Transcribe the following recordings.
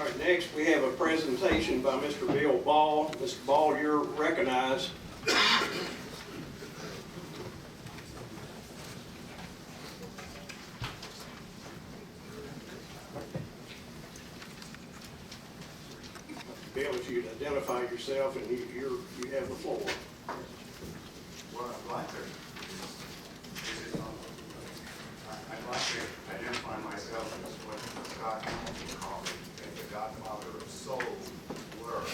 All right, next we have a presentation by Mr. Bill Ball. Mr. Ball, you're recognized. Bill, if you'd identify yourself and you have the floor. Well, I'd like to identify myself as what Scott Hamilton called me, the godfather of soul world.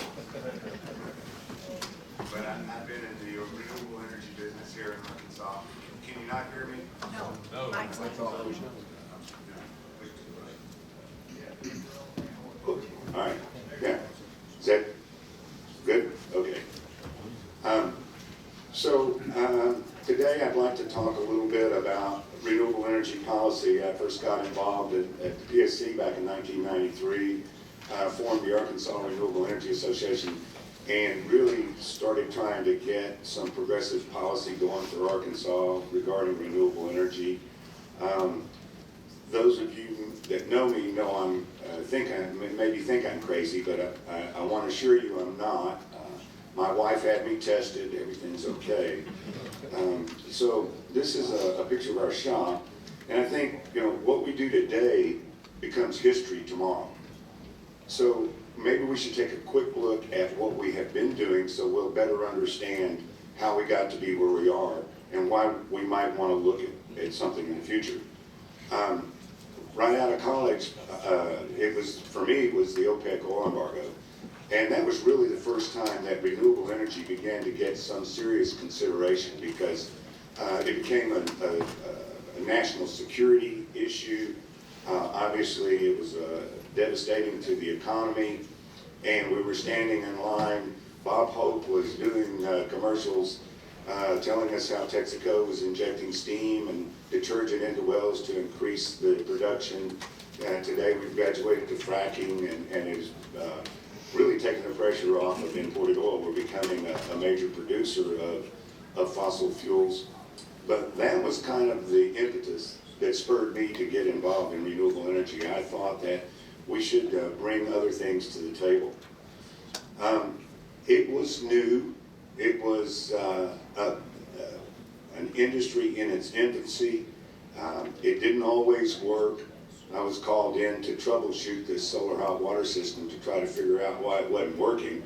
But I've been in the renewable energy business here in Arkansas. Can you not hear me? No. Mike's not on. All right. Yeah. Is that good? Okay. Today I'd like to talk a little bit about renewable energy policy. I first got involved at the PSC back in 1993, formed the Arkansas Renewable Energy Association, and really started trying to get some progressive policy going for Arkansas regarding renewable energy. Those of you that know me know maybe think I'm crazy, but I want to assure you I'm not. My wife had me tested, everything's okay. So this is a picture of our shop, and I think what we do today becomes history tomorrow. So maybe we should take a quick look at what we have been doing so we'll better understand how we got to be where we are and why we might want to look at something in the future. Right out of college, for me, it was the OPEC oil embargo. And that was really the first time that renewable energy began to get some serious consideration because it became a national security issue. Obviously, it was devastating to the economy, and we were standing in line. Bob Hope was doing commercials telling us how Texaco was injecting steam and detergent into wells to increase the production. Today, we've graduated to fracking, and it is really taking the pressure off of imported oil. We're becoming a major producer of fossil fuels. But that was kind of the impetus that spurred me to get involved in renewable energy. I thought that we should bring other things to the table. It was new. It was an industry in its infancy. It didn't always work. I was called in to troubleshoot this solar hot water system to try to figure out why it wasn't working.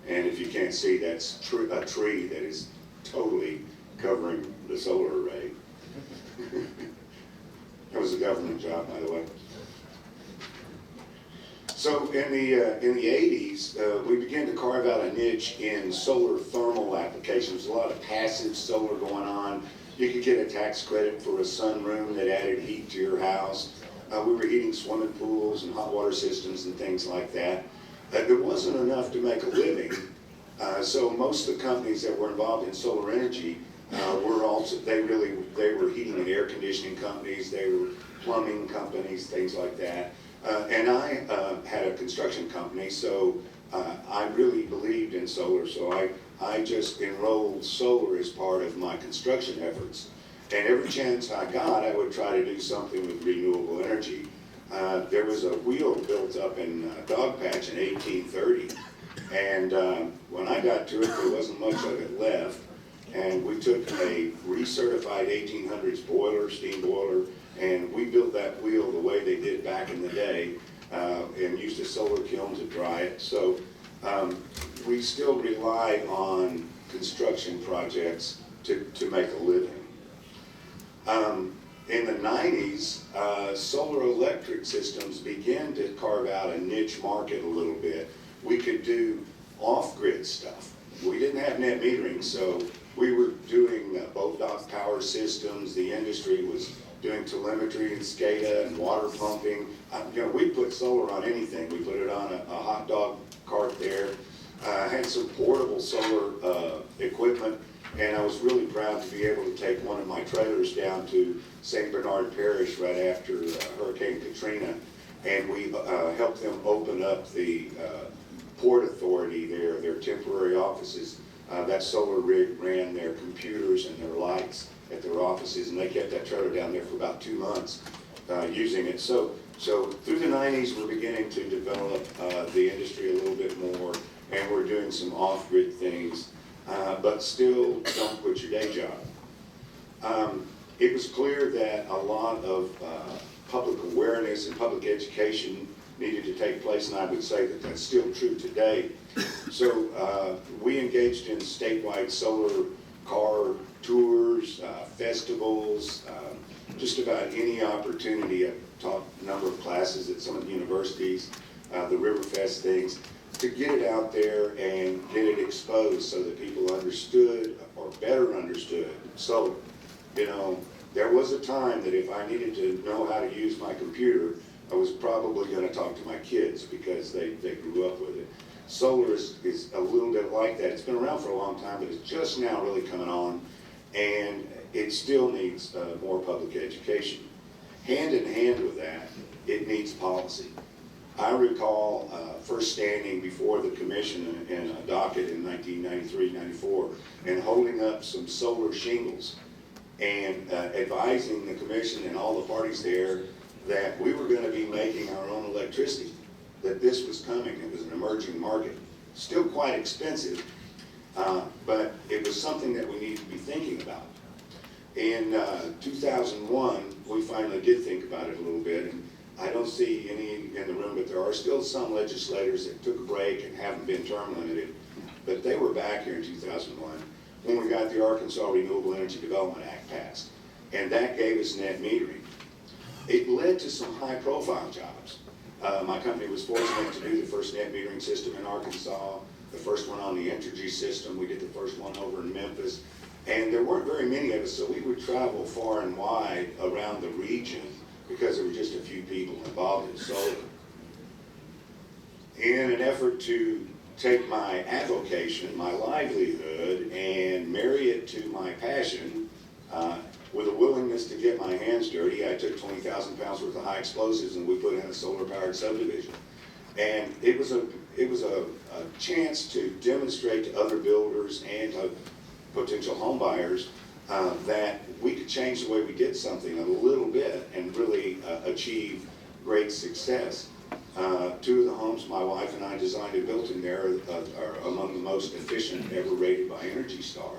And if you can't see, that's a tree that is totally covering the solar array. That was a government job, by the way. So in the 80s, we began to carve out a niche in solar thermal applications. A lot of passive solar going on. You could get a tax credit for a sunroom that added heat to your house. We were heating swimming pools and hot water systems and things like that. There wasn't enough to make a living, so most of the companies that were involved in solar energy they were heating and air conditioning companies, they were plumbing companies, things like that. And I had a construction company, so I really believed in solar, so I just enrolled solar as part of my construction efforts. And every chance I got, I would try to do something with renewable energy. There was a wheel built up in Dogpatch in 1830, and when I got to it, there wasn't much of it left. And we took a recertified 1800s boiler, steam boiler, and we built that wheel the way they did back in the day, and used a solar kiln to dry it. So we still rely on construction projects to make a living. In the 90s, solar electric systems began to carve out a niche market a little bit. We could do off-grid stuff. We didn't have net metering, so we were doing boat dock power systems. The industry was doing telemetry and SCADA and water pumping. We put solar on anything. We put it on a hot dog cart there. Had some portable solar equipment. And I was really proud to be able to take one of my trailers down to St. Bernard Parish right after Hurricane Katrina, and we helped them open up the Port Authority there, their temporary offices. That solar rig ran their computers and their lights at their offices, and they kept that trailer down there for about 2 months using it. So So through the 90s, we're beginning to develop the industry a little bit more, and we're doing some off-grid things, but still don't quit your day job. It was clear that a lot of public awareness and public education needed to take place, and I would say that that's still true today. So we engaged in statewide solar car tours, festivals, just about any opportunity. I taught a number of classes at some of the universities, the Riverfest things, to get it out there and get it exposed so that people understood or better understood solar. You know, there was a time that if I needed to know how to use my computer, I was probably going to talk to my kids because they grew up with it. Solar is a little bit like that. It's been around for a long time, but it's just now really coming on, and it still needs more public education. Hand in hand with that, it needs policy. I recall first standing before the commission in a docket in 1993-94 and holding up some solar shingles and advising the commission and all the parties there that we were going to be making our own electricity, that this was coming. It was an emerging market. Still quite expensive, but it was something that we needed to be thinking about. In 2001, we finally did think about it a little bit, and I don't see any in the room, but there are still some legislators that took a break and haven't been term limited, but they were back here in 2001 when we got the Arkansas Renewable Energy Development Act passed, and that gave us net metering. It led to some high-profile jobs. My company was fortunate to do the first net metering system in Arkansas, the first one on the Entergy system. We did the first one over in Memphis, and there weren't very many of us, so we would travel far and wide around the region because there were just a few people involved in solar. In an effort to take my avocation, my livelihood, and marry it to my passion, with a willingness to get my hands dirty, I took 20,000 pounds worth of high explosives and we put in a solar-powered subdivision. And it was a chance to demonstrate to other builders and to potential home buyers that we could change the way we did something a little bit and really achieve great success. Two of the homes my wife and I designed and built in there are among the most efficient ever rated by Energy Star.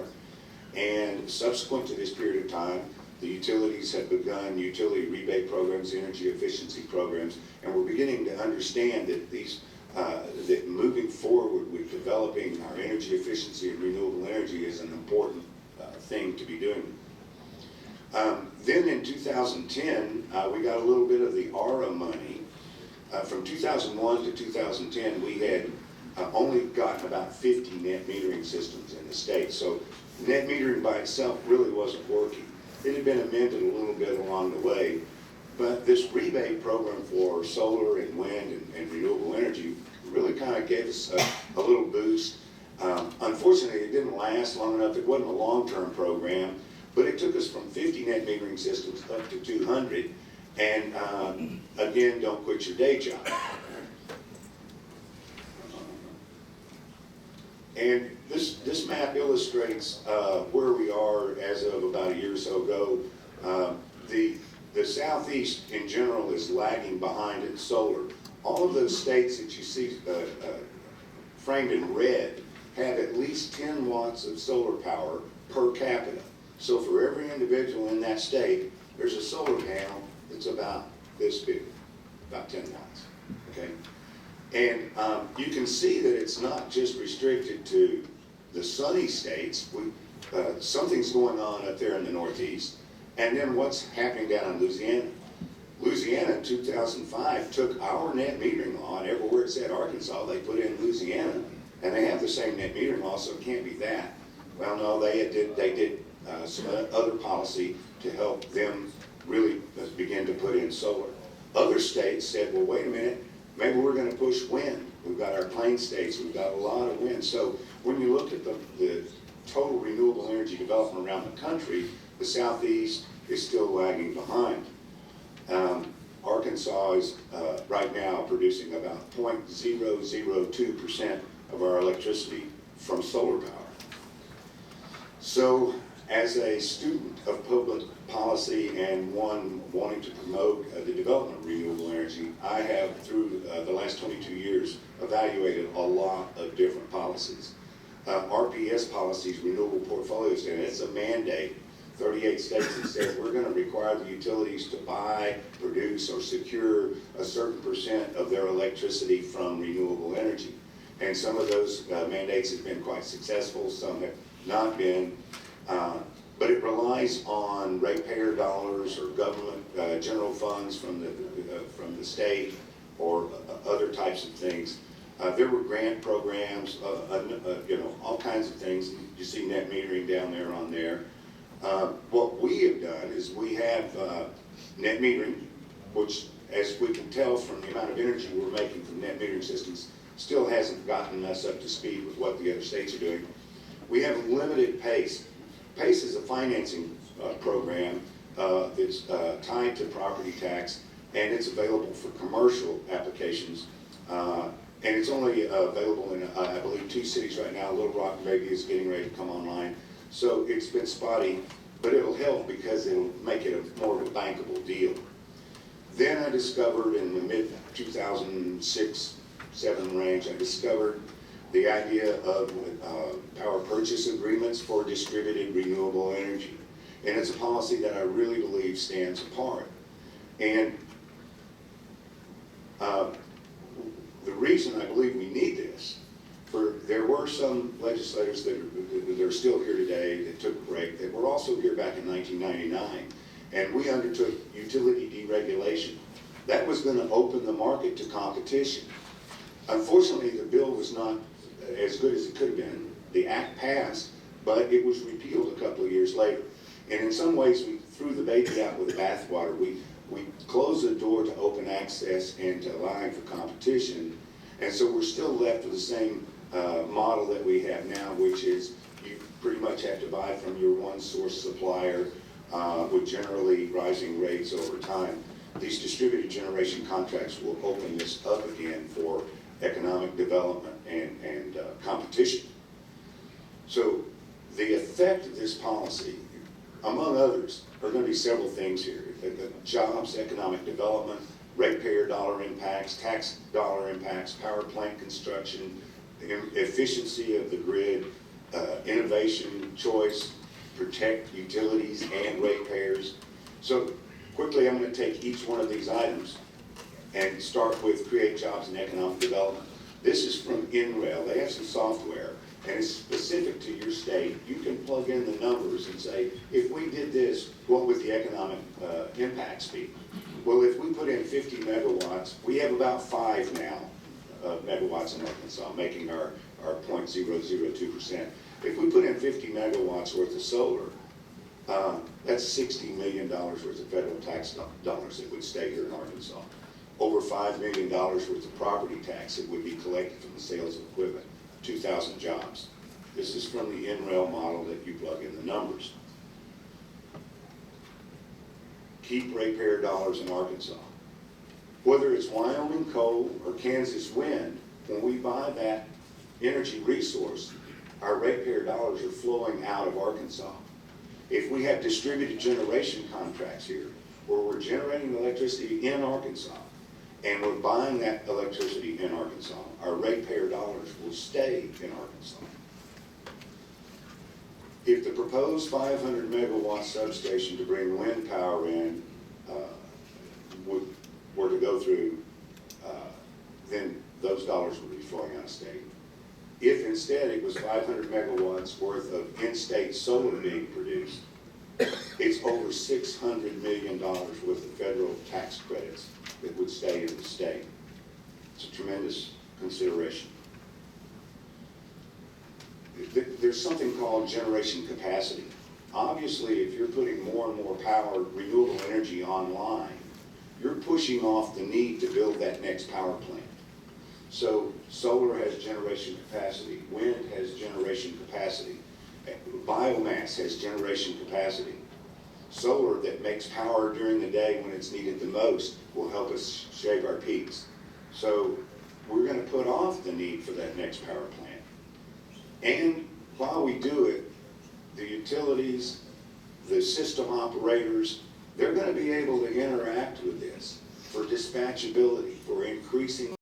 And subsequent to this period of time, the utilities have begun utility rebate programs, energy efficiency programs, and we're beginning to understand that that moving forward with developing our energy efficiency and renewable energy is an important thing to be doing. Then in 2010, we got a little bit of the ARA money. From 2001 to 2010, we had only gotten about 50 net metering systems in the state. So net metering by itself really wasn't working. It had been amended a little bit along the way, but this rebate program for solar and wind and renewable energy really kind of gave us a little boost. Unfortunately, it didn't last long enough. It wasn't a long-term program, but it took us from 50 net metering systems up to 200. And again, don't quit your day job. And this map illustrates where we are as of about a year or so ago. The Southeast in general is lagging behind in solar. All of those states that you see framed in red have at least 10 watts of solar power per capita. So for every individual in that state, there's a solar panel that's about this big, about 10 watts, okay? And you can see that it's not just restricted to the sunny states. Something's going on up there in the Northeast. And then what's happening down in Louisiana? Louisiana in 2005 took our net metering law, and everywhere it said Arkansas, they put in Louisiana, and they have the same net metering law, so it can't be that. Well, no, they did some other policy to help them really begin to put in solar. Other states said, well, wait a minute, maybe we're going to push wind. We've got our plain states, we've got a lot of wind. So when you look at the total renewable energy development around the country, the Southeast is still lagging behind. Arkansas is right now producing about 0.002% of our electricity from solar power. So As a student of public policy and one wanting to promote the development of renewable energy, I have, through the last 22 years, evaluated a lot of different policies. RPS policies, renewable portfolio standard, it's a mandate. 38 states that says we're going to require the utilities to buy, produce, or secure a certain % of their electricity from renewable energy. And some of those mandates have been quite successful, some have not been. But it relies on ratepayer dollars or government general funds from the state or other types of things. There were grant programs, all kinds of things. You see net metering down there on there. What we have done is we have net metering, which, as we can tell from the amount of energy we're making from net metering systems, still hasn't gotten us up to speed with what the other states are doing. We have limited PACE. PACE is a financing program that's tied to property tax, and it's available for commercial applications. And it's only available in, I believe, 2 cities right now. Little Rock maybe is getting ready to come online. So it's been spotty, but it'll help because it'll make it more of a bankable deal. Then I discovered in the mid-2006-07 range, I discovered the idea of power purchase agreements for distributed renewable energy. And it's a policy that I really believe stands apart. And the reason I believe we need this, there were some legislators that are still here today that took a break, that were also here back in 1999, and we undertook utility deregulation. That was going to open the market to competition. Unfortunately, the bill was not as good as it could have been. The act passed, but it was repealed a couple of years later. And in some ways, we threw the baby out with the bathwater. We closed the door to open access and to allowing for competition. And so we're still left with the same model that we have now, which is you pretty much have to buy from your one source supplier with generally rising rates over time. These distributed generation contracts will open this up again for economic development and competition. So the effect of this policy, among others, are going to be several things here. Jobs, economic development, ratepayer dollar impacts, tax dollar impacts, power plant construction, efficiency of the grid, innovation, choice, protect utilities and ratepayers. So quickly, I'm going to take each one of these items and start with create jobs and economic development. This is from NREL. They have some software, and it's specific to your state. You can plug in the numbers and say, if we did this, what would the economic impacts be? Well, if we put in 50 megawatts, we have about 5 now megawatts in Arkansas, making our 0.002%. If we put in 50 megawatts worth of solar, that's $60 million worth of federal tax dollars that would stay here in Arkansas. Over $5 million worth of property tax that would be collected from the sales of equipment, 2,000 jobs. This is from the NREL model that you plug in the numbers. Keep ratepayer dollars in Arkansas. Whether it's Wyoming coal or Kansas wind, when we buy that energy resource, our ratepayer dollars are flowing out of Arkansas. If we have distributed generation contracts here, where we're generating electricity in Arkansas, and we're buying that electricity in Arkansas, our ratepayer dollars will stay in Arkansas. If the proposed 500 megawatt substation to bring wind power in were to go through, then those dollars would be flowing out of state. If instead it was 500 megawatts worth of in-state solar being produced, it's over $600 million worth of federal tax credits that would stay in the state. It's a tremendous consideration. There's something called generation capacity. Obviously, if you're putting more and more power, renewable energy online, you're pushing off the need to build that next power plant. So solar has generation capacity, wind has generation capacity, biomass has generation capacity. Solar that makes power during the day when it's needed the most will help us shave our peaks. So we're going to put off the need for that next power plant. And while we do it, the utilities, the system operators, they're gonna be able to interact with this for dispatchability, for increasing